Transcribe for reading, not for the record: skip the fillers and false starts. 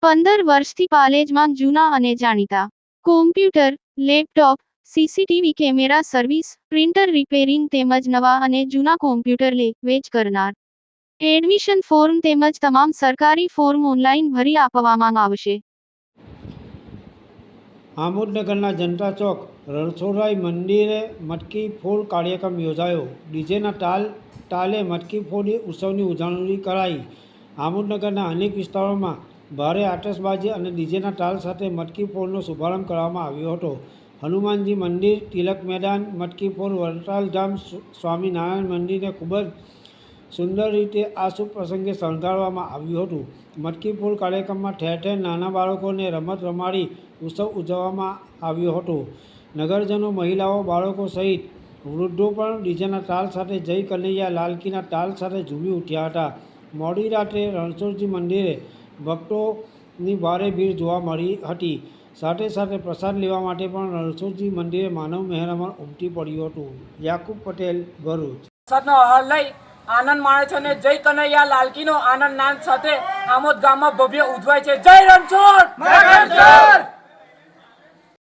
15 વર્ષથી પાલેજમાં જૂના અને જાણીતા computer, laptop, CCTV camera service, printer repairing તેમજ નવા અને જૂના કોમ્પ્યુટર લે-વેચ કરનાર. એડમિશન ફોર્મ તેમજ તમામ સરકારી ફોર્મ ઓનલાઈન ભરી આપવામાં આવશે. આમોદનગરના જનતા ચોક રણછોડરાય મંદિરે મટકી ફોડ કાર્યક્રમ યોજાયો. ડીજેના તાલે મટકી ફોડ ઉત્સવની ઉજવણી કરાઈ. આમોદનગરના અનેક વિસ્તારોમાં ભારે આતશબાજી અને ડીજેના તાલ સાથે મટકી ફોડનો શુભારંભ કરવામાં આવ્યો હતો. હનુમાનજી મંદિર, તિલક મેદાન, મટકી ફોડ, વરતાલધામ, સ્વામિનારાયણ મંદિરને ખૂબ જ સુંદર રીતે આ શુભ પ્રસંગે શણગારવામાં આવ્યું હતું. મટકી ફોડ કાર્યક્રમમાં ઠેર ઠેર નાના બાળકોને રમત રમાડી ઉત્સવ ઉજવવામાં આવ્યો હતો. નગરજનો, મહિલાઓ, બાળકો સહિત વૃદ્ધો પણ ડીજેના તાલ સાથે જય કનૈયા લાલકીના તાલ સાથે ઝૂમી ઉઠ્યા હતા. મોડી રાત્રે રણછોડજી મંદિરે ભક્તોની ભારે ભીડ જોવા મળી હતી. સાથે સાથે પ્રસાદ લેવા માટે પણ રણછોડજી મંદિરે માનવ મહેરામણ ઉમટી પડ્યું હતું. યાકુબ પટેલ, ભરૂચ. પ્રસાદનો આહાર લઈ આનંદ માણે છે અને જય કનૈયા લાલકીનો આનંદ નાદ સાથે આમોદ ગામમાં ભવ્ય ઉજવાય છે. જય રણછોડ!